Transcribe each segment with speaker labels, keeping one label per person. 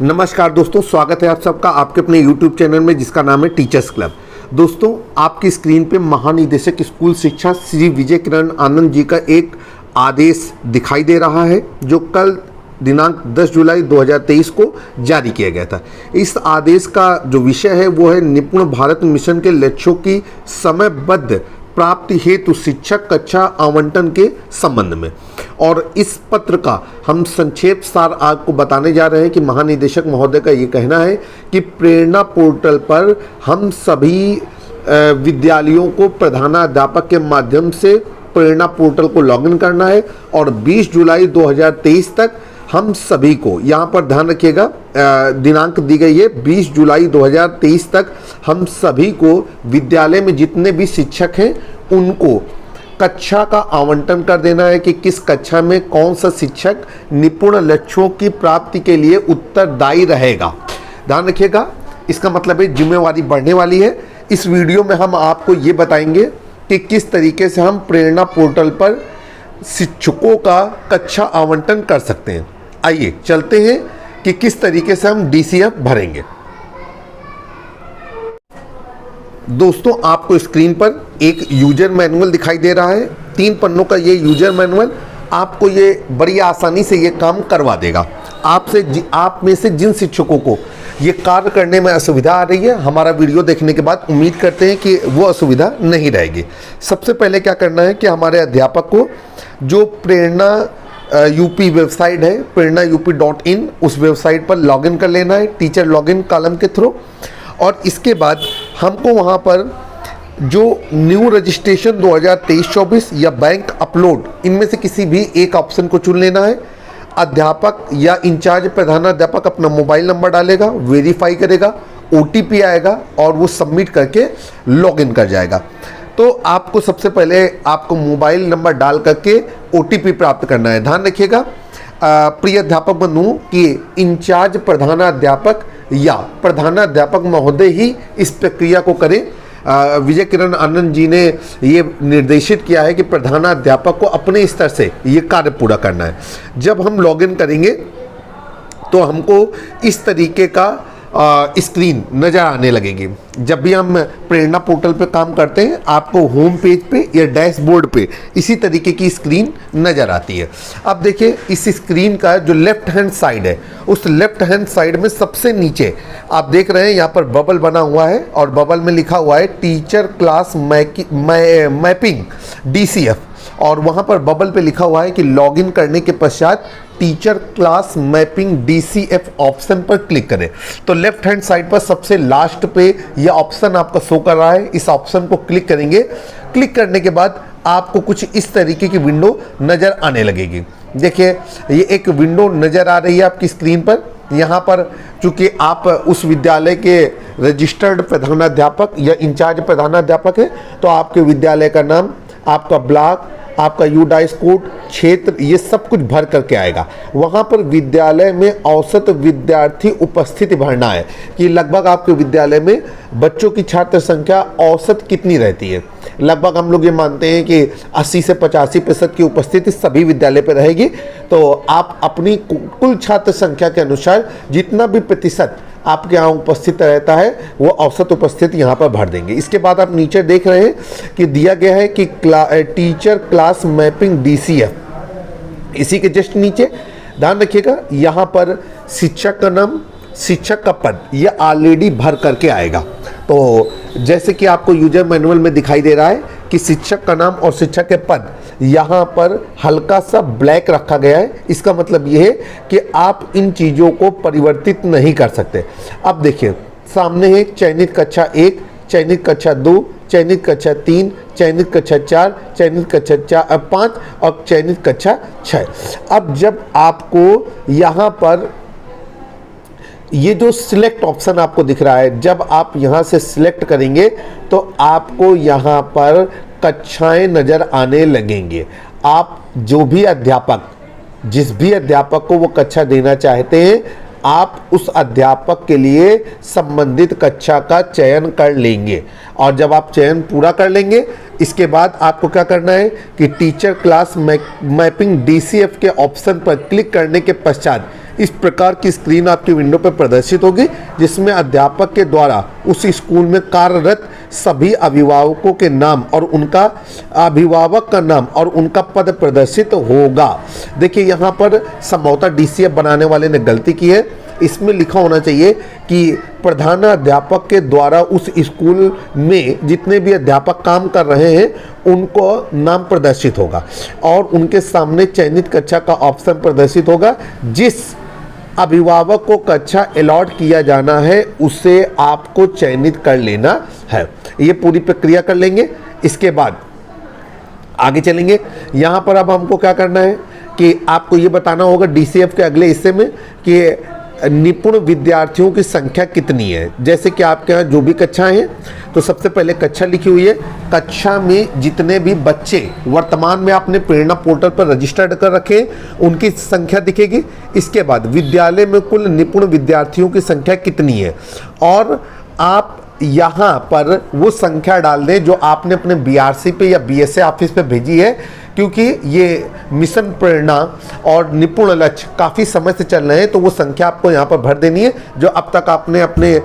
Speaker 1: नमस्कार दोस्तों, स्वागत है आप सबका आपके अपने YouTube चैनल में जिसका नाम है टीचर्स क्लब। दोस्तों, आपकी स्क्रीन पे महानिदेशक स्कूल शिक्षा श्री विजय किरण आनंद जी का एक आदेश दिखाई दे रहा है जो कल दिनांक 10 जुलाई 2023 को जारी किया गया था। इस आदेश का जो विषय है वो है निपुण भारत मिशन के लक्ष्यों की समयबद्ध प्राप्ति हेतु शिक्षक कक्षा आवंटन के संबंध में। और इस पत्र का हम संक्षेप सार आपको बताने जा रहे हैं कि महानिदेशक महोदय का ये कहना है कि प्रेरणा पोर्टल पर हम सभी विद्यालयों को प्रधानाध्यापक के माध्यम से प्रेरणा पोर्टल को लॉगिन करना है और 20 जुलाई 2023 तक हम सभी को, यहाँ पर ध्यान रखिएगा दिनांक दी गई है 20 जुलाई 2023 तक हम सभी को विद्यालय में जितने भी शिक्षक हैं उनको कक्षा का आवंटन कर देना है कि किस कक्षा में कौन सा शिक्षक निपुण लक्ष्यों की प्राप्ति के लिए उत्तरदायी रहेगा। ध्यान रखिएगा, इसका मतलब है जिम्मेवारी बढ़ने वाली है। इस वीडियो में हम आपको ये बताएंगे कि किस तरीके से हम प्रेरणा पोर्टल पर शिक्षकों का कक्षा आवंटन कर सकते हैं। आइए चलते हैं कि किस तरीके से हम DCF भरेंगे। दोस्तों, आपको स्क्रीन पर एक यूजर मैनुअल दिखाई दे रहा है। 3 पन्नों का ये यूजर मैनुअल आपको ये बड़ी आसानी से ये काम करवा देगा। आप में से जिन शिक्षकों को ये कार्य करने में असुविधा आ रही है, हमारा वीडियो देखने के बाद उम्मीद करते हैं कि वो असुविधा नहीं रहेगी। सबसे पहले क्या करना है कि हमारे अध्यापक को जो प्रेरणा यूपी वेबसाइट है prernaUP.in, उस वेबसाइट पर लॉगिन कर लेना है टीचर लॉगिन कॉलम के थ्रू। और इसके बाद हमको वहाँ पर जो न्यू रजिस्ट्रेशन 2023-24 या बैंक अपलोड, इनमें से किसी भी एक ऑप्शन को चुन लेना है। अध्यापक या इंचार्ज प्रधानाध्यापक अपना मोबाइल नंबर डालेगा, वेरीफाई करेगा, OTP आएगा और वो सबमिट करके लॉगिन कर जाएगा। तो आपको सबसे पहले आपको मोबाइल नंबर डाल करके OTP प्राप्त करना है। ध्यान रखिएगा प्रिय अध्यापक बंधुओं कि इंचार्ज प्रधानाध्यापक या प्रधानाध्यापक महोदय ही इस प्रक्रिया को करें। विजय किरण आनंद जी ने ये निर्देशित किया है कि प्रधानाध्यापक को अपने स्तर से ये कार्य पूरा करना है। जब हम लॉगिन करेंगे तो हमको इस तरीके का स्क्रीन नज़र आने लगेगी। जब भी हम प्रेरणा पोर्टल पे काम करते हैं आपको होम पेज पे या डैशबोर्ड पे इसी तरीके की स्क्रीन नज़र आती है। अब देखिए, इस स्क्रीन का जो लेफ्ट हैंड साइड है, उस लेफ्ट हैंड साइड में सबसे नीचे आप देख रहे हैं यहाँ पर बबल बना हुआ है और बबल में लिखा हुआ है टीचर क्लास मैपिंग DCF, और वहाँ पर बबल पे लिखा हुआ है कि लॉगिन करने के पश्चात teacher class mapping DCF option पर क्लिक करें। तो लेफ्ट हैंड साइड पर सबसे लास्ट पे यह ऑप्शन आपका शो कर रहा है, इस ऑप्शन को क्लिक करेंगे। क्लिक करने के बाद आपको कुछ इस तरीके की विंडो नज़र आने लगेगी। देखिए, ये एक विंडो नज़र आ रही है आपकी स्क्रीन पर। यहाँ पर चूँकि आप उस विद्यालय के रजिस्टर्ड प्रधानाध्यापक या इंचार्ज प्रधानाध्यापक है तो आपके विद्यालय का नाम, आपका ब्लॉक, आपका UDIS कोड, क्षेत्र, ये सब कुछ भर करके आएगा। वहाँ पर विद्यालय में औसत विद्यार्थी उपस्थिति भरना है कि लगभग आपके विद्यालय में बच्चों की छात्र संख्या औसत कितनी रहती है। लगभग हम लोग ये मानते हैं कि 80 से 85% की उपस्थिति सभी विद्यालय पर रहेगी। तो आप अपनी कुल छात्र संख्या के अनुसार जितना भी प्रतिशत आपके यहाँ उपस्थित रहता है वो औसत उपस्थिति यहाँ पर भर देंगे। इसके बाद आप नीचे देख रहे हैं कि दिया गया है कि टीचर क्लास मैपिंग DCF। इसी के जस्ट नीचे ध्यान रखिएगा यहाँ पर शिक्षक का नाम, शिक्षक का पद, ये ऑलरेडी भर करके आएगा। तो जैसे कि आपको यूजर मैनुअल में दिखाई दे रहा है कि शिक्षक का नाम और शिक्षक के पद यहाँ पर हल्का सा ब्लैक रखा गया है। इसका मतलब ये है कि आप इन चीज़ों को परिवर्तित नहीं कर सकते। अब देखिए, सामने है चयनित कक्षा 1, चयनित कक्षा 2, चयनित कक्षा 3, चयनित कक्षा 4, चयनित कक्षा 5 और चयनित कक्षा 6। अब जब आपको यहाँ पर ये जो सिलेक्ट ऑप्शन आपको दिख रहा है, जब आप यहाँ से सिलेक्ट करेंगे तो आपको यहाँ पर कक्षाएं नज़र आने लगेंगे। आप जो भी अध्यापक, जिस भी अध्यापक को वो कक्षा देना चाहते हैं, आप उस अध्यापक के लिए संबंधित कक्षा का चयन कर लेंगे। और जब आप चयन पूरा कर लेंगे इसके बाद आपको क्या करना है कि टीचर क्लास मैपिंग DCF के ऑप्शन पर क्लिक करने के पश्चात इस प्रकार की स्क्रीन आपकी विंडो पर प्रदर्शित होगी, जिसमें अध्यापक के द्वारा उस स्कूल में कार्यरत सभी अभिभावकों के नाम और उनका अभिभावक का नाम और उनका पद प्रदर्शित होगा। देखिए यहाँ पर संभवतः DCF बनाने वाले ने गलती की है। इसमें लिखा होना चाहिए कि प्रधानाध्यापक के द्वारा उस स्कूल में जितने भी अध्यापक काम कर रहे हैं उनको नाम प्रदर्शित होगा और उनके सामने चयनित कक्षा का ऑप्शन प्रदर्शित होगा। जिस अभिभावक को कक्षा अलॉट किया जाना है उसे आपको चयनित कर लेना है। ये पूरी प्रक्रिया कर लेंगे। इसके बाद आगे चलेंगे। यहाँ पर अब हमको क्या करना है कि आपको ये बताना होगा DCF के अगले हिस्से में कि निपुण विद्यार्थियों की संख्या कितनी है। जैसे कि आपके यहाँ जो भी कक्षाएं हैं, तो सबसे पहले कक्षा लिखी हुई है। कक्षा में जितने भी बच्चे वर्तमान में आपने प्रेरणा पोर्टल पर रजिस्टर्ड कर रखे उनकी संख्या दिखेगी। इसके बाद विद्यालय में कुल निपुण विद्यार्थियों की संख्या कितनी है और आप यहाँ पर वो संख्या डाल दें जो आपने अपने BRC पे या BSA ऑफिस पे भेजी है, क्योंकि ये मिशन प्रेरणा और निपुण लक्ष्य काफ़ी समय से चल रहे हैं, तो वो संख्या आपको यहाँ पर भर देनी है जो अब तक आपने अपने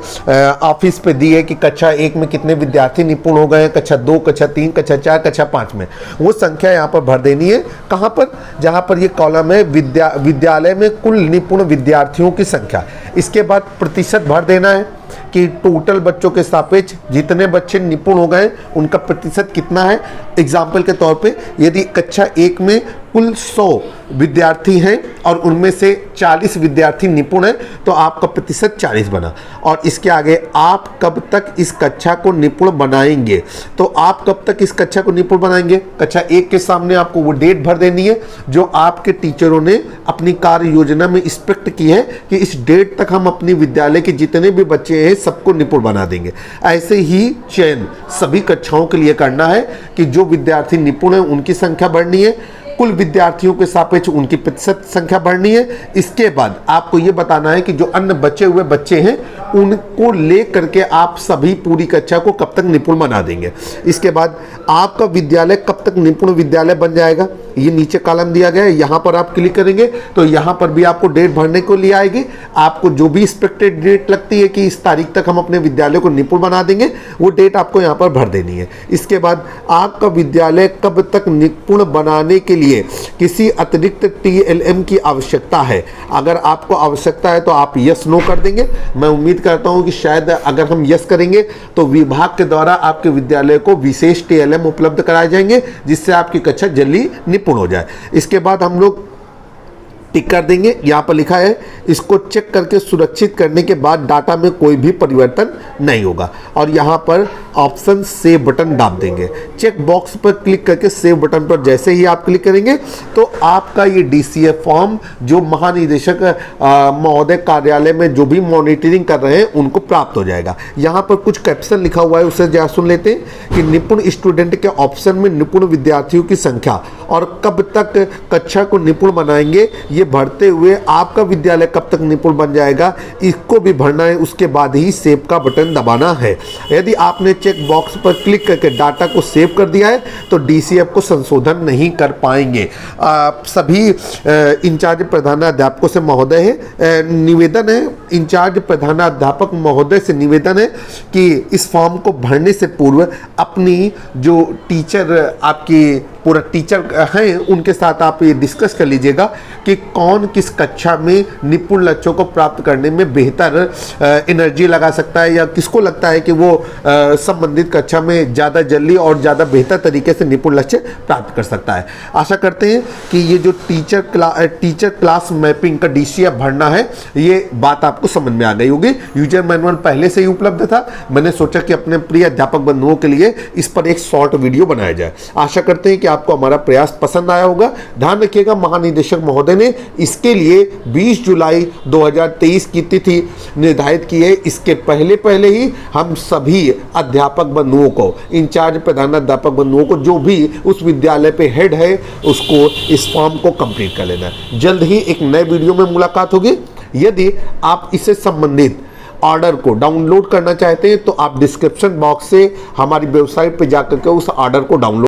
Speaker 1: ऑफिस पे दी है कि कक्षा 1 में कितने विद्यार्थी निपुण हो गए हैं, कक्षा 2, कक्षा 3, कक्षा 4, कक्षा 5 में वो संख्या यहाँ पर भर देनी है। कहाँ पर? जहाँ पर ये कॉलम है विद्यालय में कुल निपुण विद्यार्थियों की संख्या। इसके बाद प्रतिशत भर देना है कि टोटल बच्चों के सापेक्ष जितने बच्चे निपुण हो गए उनका प्रतिशत कितना है। एग्जाम्पल के तौर पे यदि कक्षा 1 में कुल 100 विद्यार्थी हैं और उनमें से 40 विद्यार्थी निपुण हैं तो आपका प्रतिशत 40 बना। और इसके आगे आप कब तक इस कक्षा को निपुण बनाएंगे, तो आप कब तक इस कक्षा को निपुण बनाएंगे। कक्षा 1 के सामने आपको वो डेट भर देनी है जो आपके टीचरों ने अपनी कार्य योजना में स्पष्ट की है कि इस डेट तक हम अपनी विद्यालय के जितने भी बच्चे हैं सबको निपुण बना देंगे। ऐसे ही चयन सभी कक्षाओं के लिए करना है कि जो विद्यार्थी निपुण है उनकी संख्या बढ़नी है, कुल विद्यार्थियों के सापेक्ष उनकी प्रतिशत संख्या बढ़नी है। इसके बाद आपको ये बताना है कि जो अन्य बचे हुए बच्चे हैं उनको ले करके आप सभी पूरी कक्षा को कब तक निपुण बना देंगे। इसके बाद आपका विद्यालय कब तक निपुण विद्यालय बन जाएगा, ये नीचे कॉलम दिया गया है, यहाँ पर आप क्लिक करेंगे तो यहाँ पर भी आपको डेट भरने को लिए आएगी। आपको जो भी एक्सपेक्टेड डेट लगती है कि इस तारीख तक हम अपने विद्यालय को निपुण बना देंगे, वो डेट आपको यहाँ पर भर देनी है। इसके बाद आपका विद्यालय कब तक निपुण बनाने के लिए किसी अतिरिक्त TLM की आवश्यकता है। अगर आपको आवश्यकता है तो आप यस नो कर देंगे। मैं उम्मीद करता हूं कि शायद अगर हम यस करेंगे तो विभाग के द्वारा आपके विद्यालय को विशेष TLM उपलब्ध कराए जाएंगे जिससे आपकी कक्षा जल्दी निपुण हो जाए। इसके बाद हम लोग टिक कर देंगे। यहाँ पर लिखा है इसको चेक करके सुरक्षित करने के बाद डाटा में कोई भी परिवर्तन नहीं होगा और यहाँ पर ऑप्शन सेव बटन दाब देंगे। चेक बॉक्स पर क्लिक करके सेव बटन पर जैसे ही आप क्लिक करेंगे तो आपका ये DCF फॉर्म जो महानिदेशक महोदय कार्यालय में जो भी मॉनिटरिंग कर रहे हैं उनको प्राप्त हो जाएगा। यहाँ पर कुछ कैप्शन लिखा हुआ है, उसे जरा सुन लेते हैं कि निपुण स्टूडेंट के ऑप्शन में निपुण विद्यार्थियों की संख्या और कब तक कक्षा को निपुण बनाएंगे ये भरते हुए आपका विद्यालय कब तक निपुण बन जाएगा इसको भी भरना है। उसके बाद ही सेव का बटन दबाना है। यदि आपने चेक बॉक्स पर क्लिक करके डाटा को सेव कर दिया है तो DCF को संशोधन नहीं कर पाएंगे। सभी इंचार्ज प्रधानाध्यापकों से महोदय है निवेदन है इंचार्ज प्रधानाध्यापक महोदय से निवेदन है कि इस फॉर्म को भरने से पूर्व अपनी जो टीचर आपकी पूरा टीचर हैं उनके साथ आप ये डिस्कस कर लीजिएगा कि कौन किस कक्षा में निपुण लक्ष्यों को प्राप्त करने में बेहतर एनर्जी लगा सकता है या किसको लगता है कि वो संबंधित कक्षा में ज़्यादा जल्दी और ज़्यादा बेहतर तरीके से निपुण लक्ष्य प्राप्त कर सकता है। आशा करते हैं कि ये जो टीचर क्लास मैपिंग का DCF भरना है ये बात आपको समझ में आ गई होगी। यूजर मैनुअल पहले से ही उपलब्ध था, मैंने सोचा कि अपने प्रिय अध्यापक बंधुओं के लिए इस पर एक शॉर्ट वीडियो बनाया जाए। आशा करते हैं कि आपको हमारा प्रयास पसंद आया होगा। ध्यान रखिएगा महानिदेशक महोदय ने इसके लिए 20 जुलाई 2023 की तिथि निर्धारित की है। इसके पहले ही हम सभी अध्यापक बंधुओं को इंचार्ज प्रधानाध्यापक बंधुओं को जो भी उस विद्यालय पे हेड है उसको इस फॉर्म को कंप्लीट कर लेना है। जल्द ही एक नए वीडियो में मुलाकात होगी। यदि आप इससे संबंधित ऑर्डर को डाउनलोड करना चाहते हैं तो आप डिस्क्रिप्शन बॉक्स से हमारी वेबसाइट पे जाकर के उस ऑर्डर को डाउनलोड